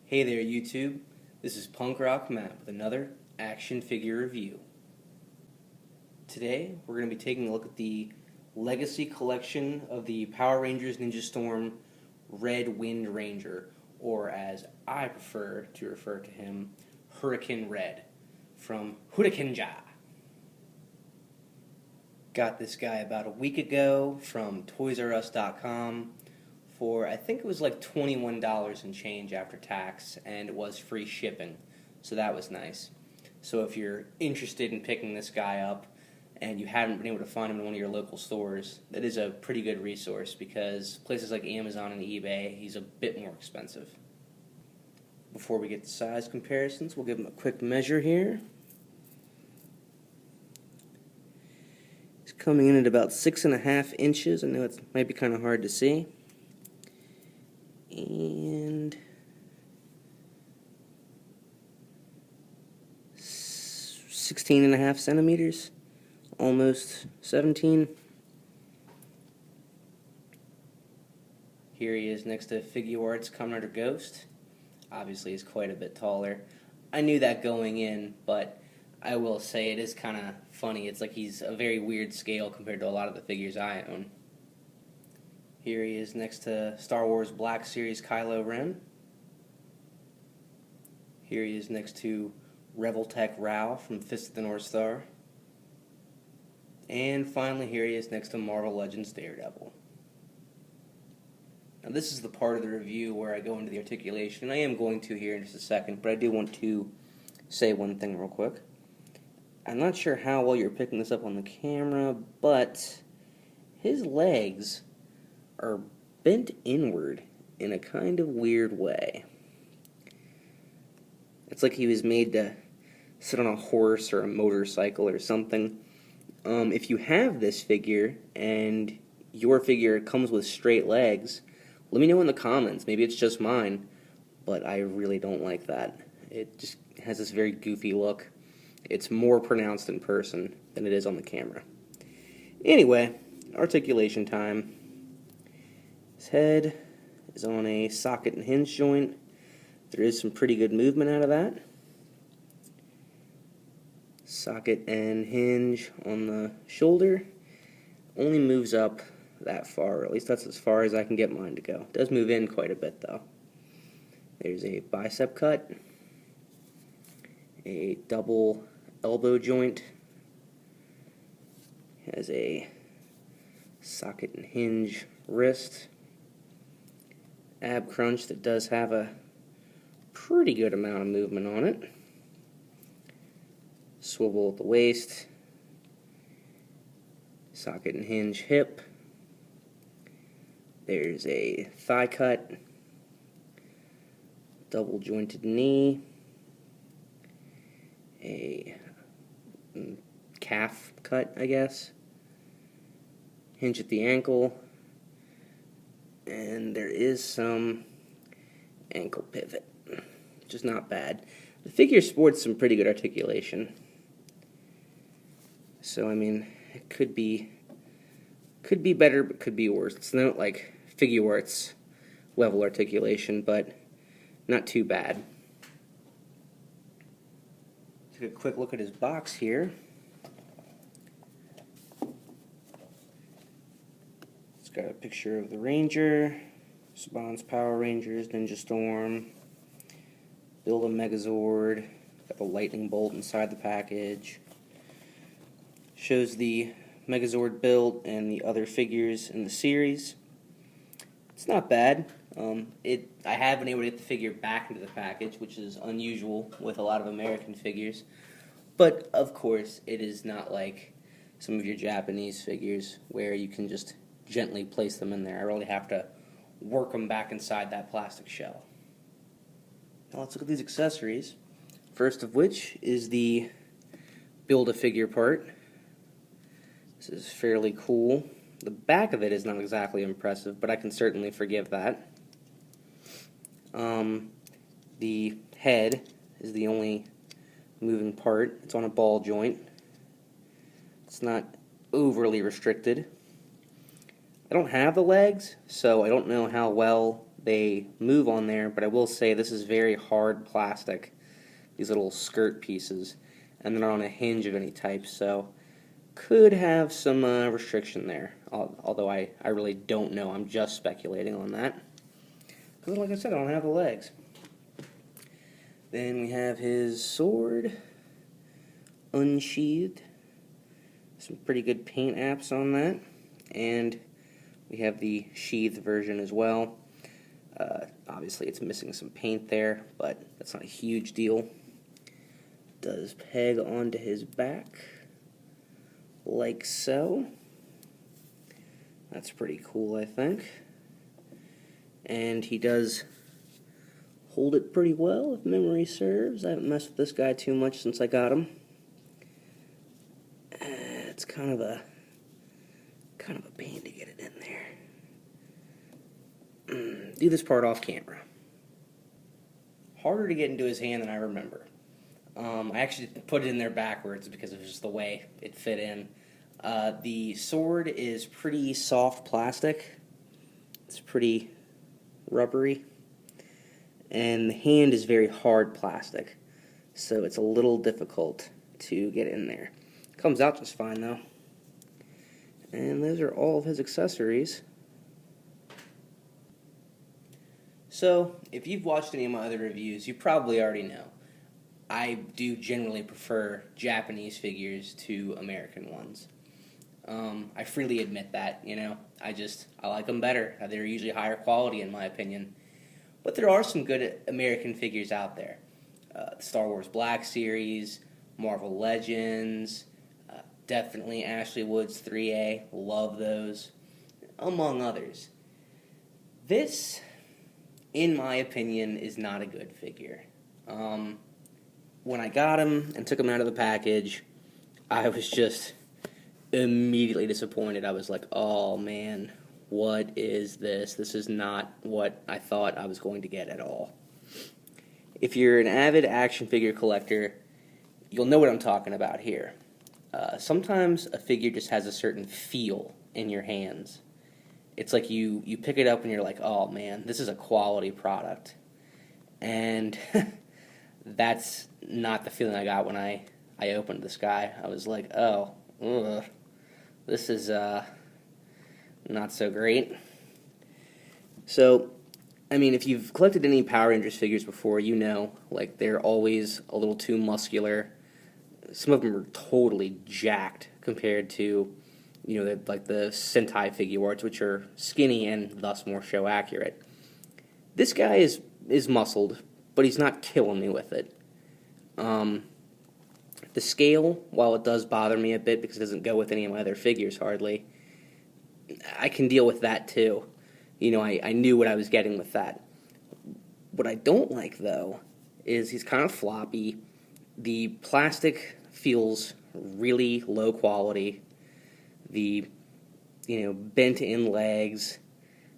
Hey there YouTube, this is Punk Rock Matt with another action figure review. Today we're going to be taking a look at the Legacy Collection of the Power Rangers Ninja Storm Red Wind Ranger, or as I prefer to refer to him, HurricaneRed from HurricaneGer. Got this guy about a week ago from ToysRUs.com for, I think it was like $21 and change after tax, and it was free shipping, so that was nice. So if you're interested in picking this guy up and you haven't been able to find him in one of your local stores, that is a pretty good resource because places like Amazon and eBay, he's a bit more expensive. Before we get to size comparisons, we'll give him a quick measure here. He's coming in at about 6.5 inches. I know it might be kind of hard to see. And 16.5 centimeters, almost 17. Here he is next to Figuarts Kamen Rider Ghost. Obviously he's quite a bit taller. I knew that going in, but I will say it is kind of funny. It's like he's a very weird scale compared to a lot of the figures I own. Here he is next to Star Wars Black Series Kylo Ren. Here he is next to Revoltech Rao from Fist of the North Star. And finally, here he is next to Marvel Legends Daredevil. Now this is the part of the review where I go into the articulation, and I am going to here in just a second, but I do want to say one thing real quick. I'm not sure how well you're picking this up on the camera, but his legs are bent inward in a kind of weird way. It's like he was made to sit on a horse or a motorcycle or something. If you have this figure and your figure comes with straight legs, let me know in the comments. Maybe it's just mine, but I really don't like that. It just has this very goofy look. It's more pronounced in person than it is on the camera. Anyway, articulation time. His head is on a socket and hinge joint. There is some pretty good movement out of that. Socket and hinge on the shoulder. Only moves up that far, or at least that's as far as I can get mine to go. It does move in quite a bit though. There's a bicep cut, a double elbow joint, has a socket and hinge wrist, ab crunch that does have a pretty good amount of movement on it, swivel at the waist, socket and hinge hip, there's a thigh cut, double jointed knee, a calf cut, I guess, hinge at the ankle, and there is some ankle pivot, which is not bad. The figure sports some pretty good articulation. So, I mean, it could be better, but could be worse. It's not like Figuarts level articulation, but not too bad. Take a quick look at his box here. It's got a picture of the Ranger, Spawn's Power Rangers, Ninja Storm, build a Megazord, got the lightning bolt inside the package. Shows the Megazord build and the other figures in the series. It's not bad. I have been able to get the figure back into the package, which is unusual with a lot of American figures. But, of course, it is not like some of your Japanese figures where you can just gently place them in there. I really have to work them back inside that plastic shell. Now let's look at these accessories. First of which is the Build-A-Figure part. This is fairly cool. The back of it is not exactly impressive, but I can certainly forgive that. The head is the only moving part. It's on a ball joint. It's not overly restricted. I don't have the legs, so I don't know how well they move on there, but I will say this is very hard plastic, these little skirt pieces, and they're on a hinge of any type, so could have some restriction there, although I really don't know. I'm just speculating on that, because like I said, I don't have the legs. Then we have his sword, unsheathed, some pretty good paint apps on that, and we have the sheathed version as well. Obviously it's missing some paint there, but that's not a huge deal. Does peg onto his back, like so. That's pretty cool, I think. And he does hold it pretty well, if memory serves. I haven't messed with this guy too much since I got him. It's kind of a pain to get it in there. Do this part off camera. Harder to get into his hand than I remember. I actually put it in there backwards because of just the way it fit in. The sword is pretty soft plastic. It's pretty rubbery. And the hand is very hard plastic. So it's a little difficult to get in there. Comes out just fine though. And those are all of his accessories. So, if you've watched any of my other reviews, you probably already know. I do generally prefer Japanese figures to American ones. I freely admit that, you know. I like them better. They're usually higher quality in my opinion. But there are some good American figures out there. The Star Wars Black Series, Marvel Legends, definitely Ashley Wood's 3A, love those, among others. This, in my opinion, is not a good figure. When I got him and took him out of the package, I was just immediately disappointed. I was like, oh man, what is this? This is not what I thought I was going to get at all. If you're an avid action figure collector, you'll know what I'm talking about here. Sometimes a figure just has a certain feel in your hands. It's like you pick it up and you're like, oh man, this is a quality product. And that's not the feeling I got when I opened this guy. I was like, oh, ugh, this is not so great. So, I mean, if you've collected any Power Rangers figures before, you know, like, they're always a little too muscular. Some of them are totally jacked compared to, you know, like the Sentai figure arts, which are skinny and thus more show accurate. This guy is muscled, but he's not killing me with it. The scale, while it does bother me a bit because it doesn't go with any of my other figures hardly, I can deal with that too. You know, I knew what I was getting with that. What I don't like, though, is he's kind of floppy. The plastic feels really low quality. The, you know, bent-in legs,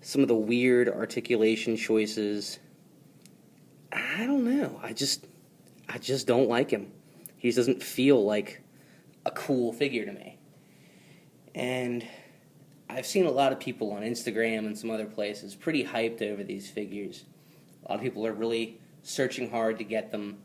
some of the weird articulation choices. I don't know. I just don't like him. He just doesn't feel like a cool figure to me. And I've seen a lot of people on Instagram and some other places pretty hyped over these figures. A lot of people are really searching hard to get them.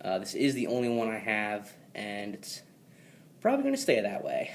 This is the only one I have, and it's probably going to stay that way.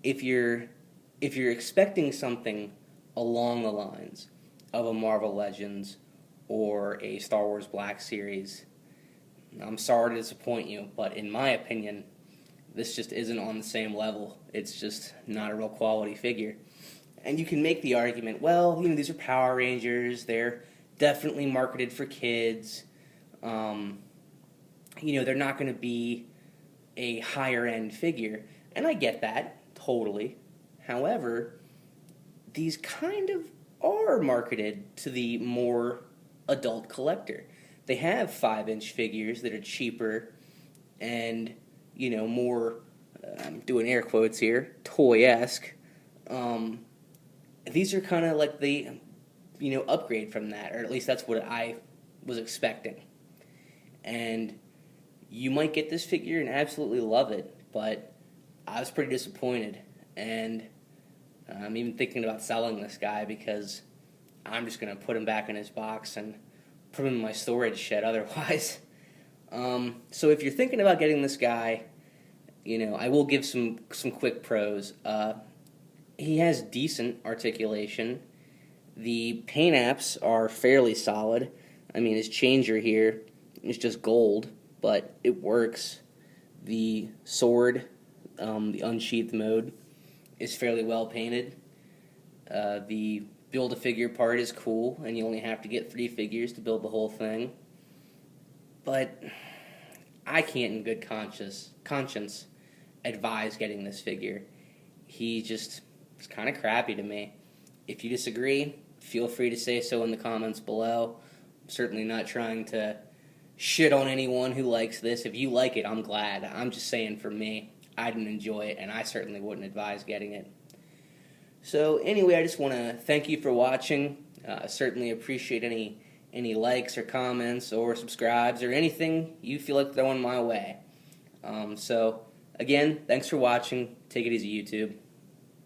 If you're expecting something along the lines of a Marvel Legends or a Star Wars Black Series, I'm sorry to disappoint you, but in my opinion, this just isn't on the same level. It's just not a real quality figure. And you can make the argument, well, you know, these are Power Rangers, they're definitely marketed for kids. You know, they're not going to be a higher-end figure. And I get that, totally. However, these kind of are marketed to the more adult collector. They have 5-inch figures that are cheaper and, you know, more, I'm doing air quotes here, toy-esque. These are kind of like the, you know, upgrade from that, or at least that's what I was expecting. And you might get this figure and absolutely love it, but I was pretty disappointed. And I'm even thinking about selling this guy because I'm just going to put him back in his box and put him in my storage shed otherwise. So if you're thinking about getting this guy, I will give some quick pros. He has decent articulation. The paint apps are fairly solid. I mean, his changer here is just gold, but it works. The sword, the unsheathed mode, is fairly well painted. The build-a-figure part is cool, and you only have to get 3 figures to build the whole thing. But I can't in good conscience advise getting this figure. It's kind of crappy to me. If you disagree, feel free to say so in the comments below. I'm certainly not trying to shit on anyone who likes this. If you like it, I'm glad. I'm just saying for me, I didn't enjoy it, and I certainly wouldn't advise getting it. So anyway, I just want to thank you for watching. I certainly appreciate any likes or comments or subscribes or anything you feel like throwing my way. So again, thanks for watching. Take it easy, YouTube.